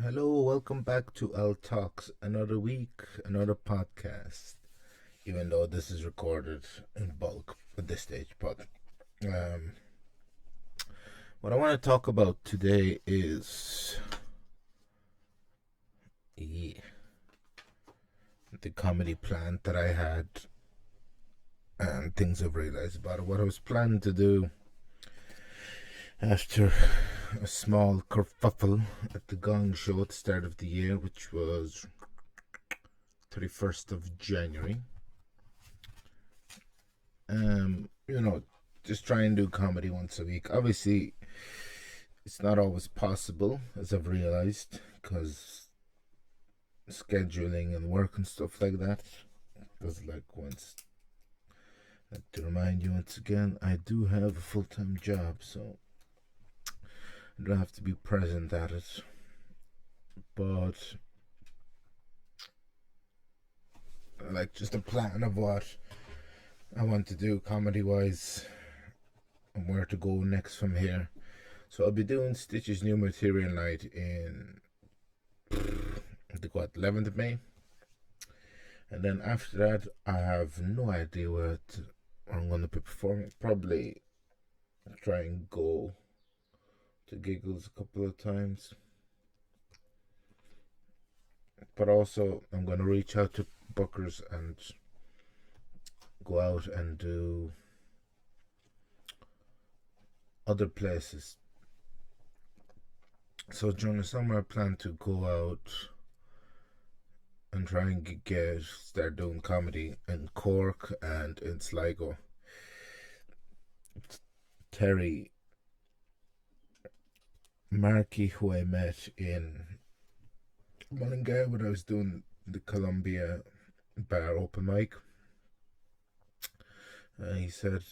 Hello, welcome back to L Talks. Another week, another podcast. Even though this is recorded in bulk at this stage, but um, what I want to talk about today is yeah, the comedy plan that I had and things I've realized about it. What I was planning to do after a small kerfuffle at the Gong Show at the start of the year, which was 31st of January. You know, just try and do comedy once a week. Obviously, it's not always possible, as I've realized, because scheduling and work and stuff like that. Because, to remind you once again, I do have a full time job, so I don't have to be present at it. But, just a plan of what I want to do comedy wise and where to go next from here. So I'll be doing Stitch's new material night in the 11th of May, and then after that I have no idea what I'm going to be performing. Probably try and go to Giggles a couple of times, but also I'm going to reach out to bookers and go out and do other places. So during the summer I plan to go out and try and start doing comedy in Cork and in Sligo. Terry Markey, who I met in Mullingar when I was doing the Columbia Bar open mic, he said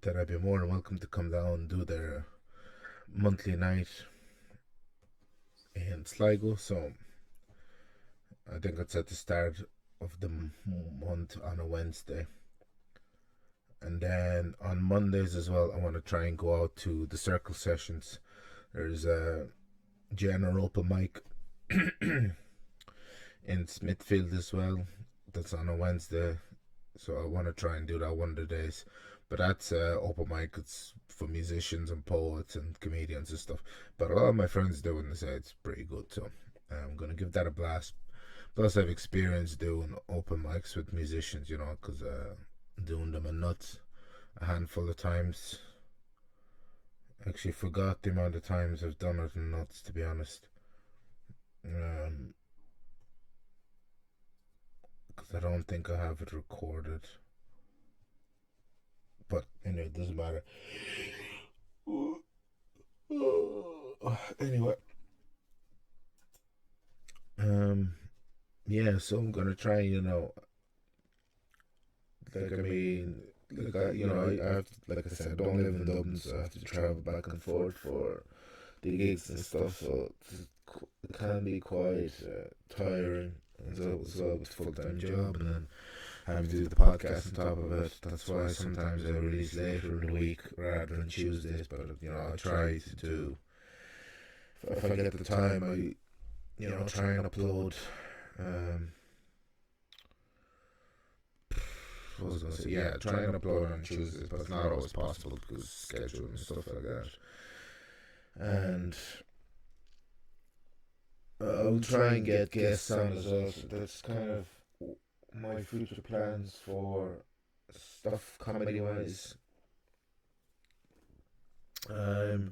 that I'd be more than welcome to come down and do their monthly night in Sligo. So I think it's at the start of the month on a Wednesday. And then on Mondays as well, I want to try and go out to the circle sessions. There's a general open mic in Smithfield as well. That's on a Wednesday. So I want to try and do that one of the days. But that's open mic. It's for musicians and poets and comedians and stuff. But a lot of my friends do it and they say it's pretty good. So I'm going to give that a blast. Plus, I've experienced doing open mics with musicians, because doing them in nuts a handful of times. I actually forgot the amount of times I've done it in nuts, to be honest. Because I don't think I have it recorded. But anyway, it doesn't matter. Anyway, yeah. So I'm gonna try. I have to, like I said, I don't live in Dublin, so I have to travel back and forth for the gigs and stuff. So it can be quite tiring. So it's a full time job, and then having to do the podcast on top of it. That's why sometimes I release later in the week rather than Tuesdays. But I try to do. If I get the time, I try and upload. What was I gonna say? Yeah, try and upload on Tuesdays, but it's not always possible because scheduling and stuff like that. And I'll try and get guests on as well. So that's kind of my future plans for stuff comedy wise. This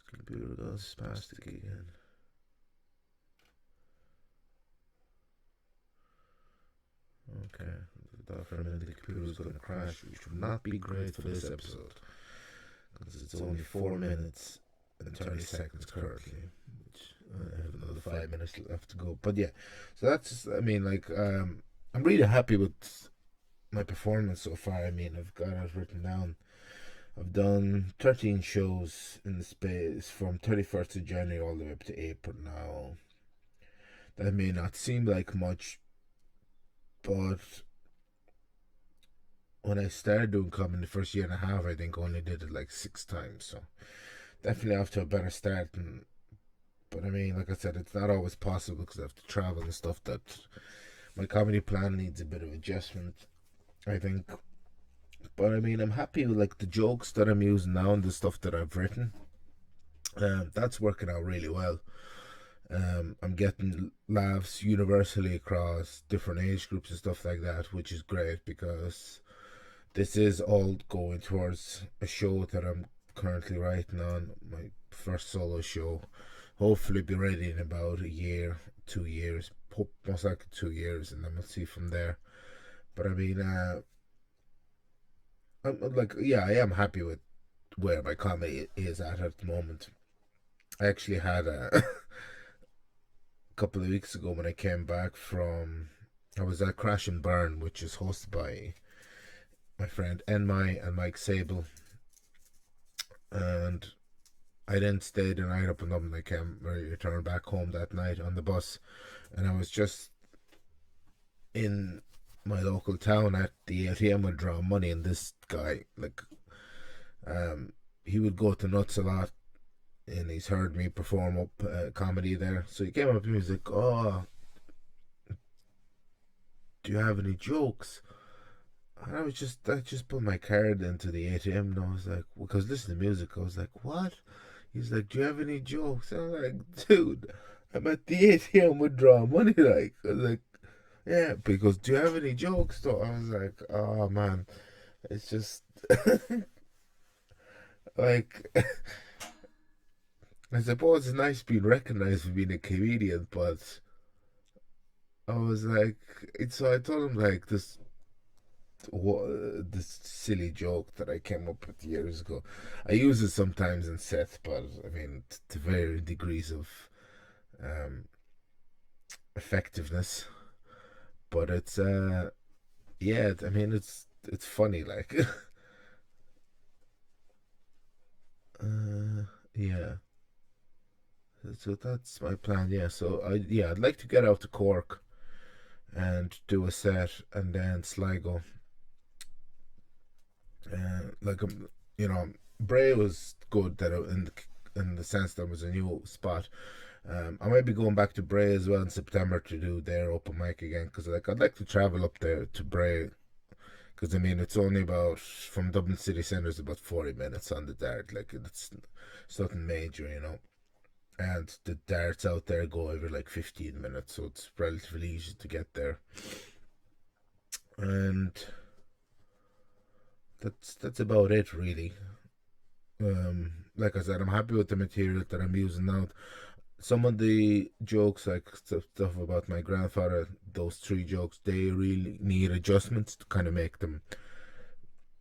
computer goes spastic again. Okay, I thought for a minute the computer was going to crash, which would not be great for this episode because it's only 4 minutes and 30 seconds currently, which I have another 5 minutes left to go. But yeah, so that's, I'm really happy with my performance so far. I mean, I've got it written down. I've done 13 shows in the space from 31st of January all the way up to April now. That may not seem like much, but when I started doing comedy the first year and a half, I think I only did it like 6 times. So definitely off to a better start. But I mean, like I said, it's not always possible because I have to travel and stuff. That my comedy plan needs a bit of adjustment, I think. But I mean, I'm happy with like the jokes that I'm using now and the stuff that I've written. That's working out really well. I'm getting laughs universally across different age groups and stuff like that, which is great because this is all going towards a show that I'm currently writing on, my first solo show. Hopefully, be ready in about a year, 2 years, most likely 2 years, and then we'll see from there. But I mean, I'm like, yeah, I am happy with where my comedy is at the moment. I actually had a couple of weeks ago when I came back from, I was at Crash and Burn, which is hosted by my friend Enmai and Mike Sable, and I then stayed the night up in Dublin. I came, I returned back home that night on the bus, and I was just in my local town at the ATM withdraw money, and this guy, like, um, he would go to nuts a lot, and he's heard me perform up comedy there. So he came up to me, he's like, "Oh, do you have any jokes?" And I just put my card into the ATM, and I was like, because listen to music, I was like, "What?" He's like, "Do you have any jokes?" And I'm like, "Dude, I'm at the ATM withdrawing money." Like, I was like, "Yeah," because do you have any jokes? Though I was like, "Oh man, it's just like." I suppose it's nice being recognized for being a comedian, but I was like, it's so I told him like this silly joke that I came up with years ago. I use it sometimes in sets, but I mean to varying degrees of um, effectiveness. But it's yeah, I mean it's funny like yeah. So that's my plan. Yeah. So I'd like to get out to Cork and do a set, and then Sligo. Like you know, Bray was good that in the sense that it was a new spot. I might be going back to Bray as well in September to do their open mic again because like I'd like to travel up there to Bray because I mean it's only about from Dublin city centre is about 40 minutes on the dart. Like it's nothing major, you know. And the darts out there go over like 15 minutes, so it's relatively easy to get there. And that's about it really. Like I said, I'm happy with the material that I'm using now. Some of the jokes, like stuff about my grandfather, those three jokes, they really need adjustments to kind of make them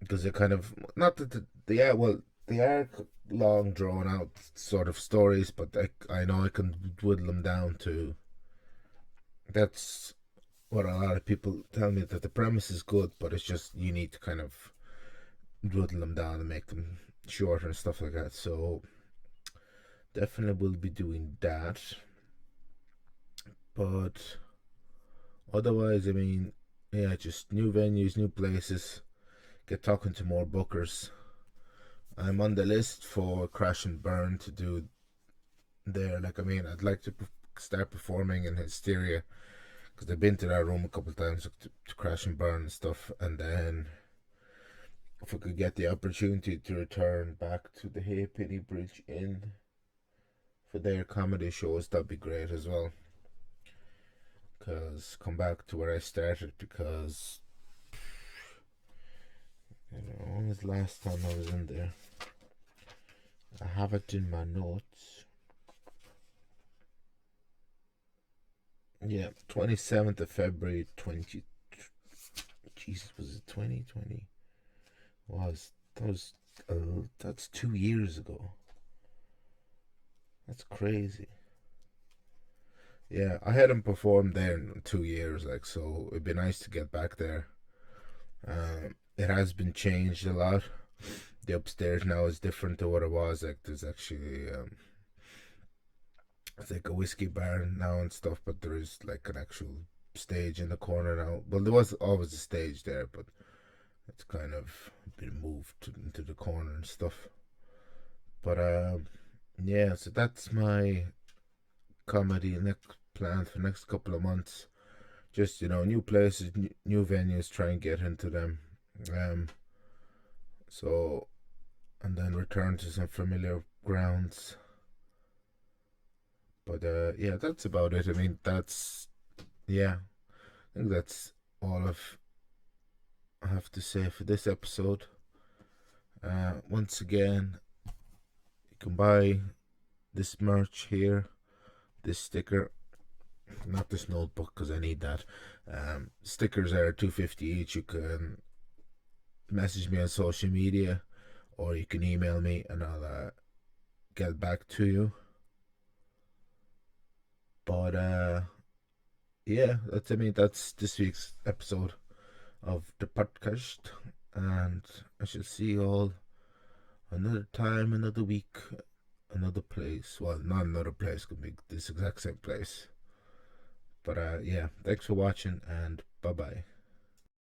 because they're kind of not that they are well, they are long drawn out sort of stories, but I know I can whittle them down to. That's what a lot of people tell me that the premise is good, but it's just you need to kind of whittle them down and make them shorter and stuff like that. So definitely will be doing that. But otherwise, I mean, yeah, just new venues, new places, get talking to more bookers. I'm on the list for Crash and Burn to do there. Like, I mean, I'd like to start performing in Hysteria because I've been to that room a couple of times to Crash and Burn and stuff. And then if I could get the opportunity to return back to the Halfpenny Bridge Inn for their comedy shows, that'd be great as well. Because come back to where I started because I don't know when was the last time I was in there. I have it in my notes. Yeah, 27th of February 20. Jesus, was it 2020? Was that was that's 2 years ago. That's crazy. Yeah, I hadn't performed there in 2 years, like so. It'd be nice to get back there. It has been changed a lot. The upstairs now is different to what it was. Like there's actually it's like a whiskey bar now and stuff, but there is like an actual stage in the corner now. Well, there was always a stage there, but it's kind of been moved into the corner and stuff. But yeah, so that's my comedy next planned for the next couple of months. Just new places, new venues. Try and get into them. Um, so and then return to some familiar grounds. But yeah, that's about it. I mean, yeah. I think that's all I have to say for this episode. Once again, you can buy this merch here, this sticker, not this notebook because I need that. Stickers are $2.50 each. You can message me on social media, or you can email me, and I'll get back to you. But yeah, that's this week's episode of the podcast, and I shall see you all another time, another week, another place. Well, not another place, could be this exact same place. But yeah, thanks for watching, and bye bye.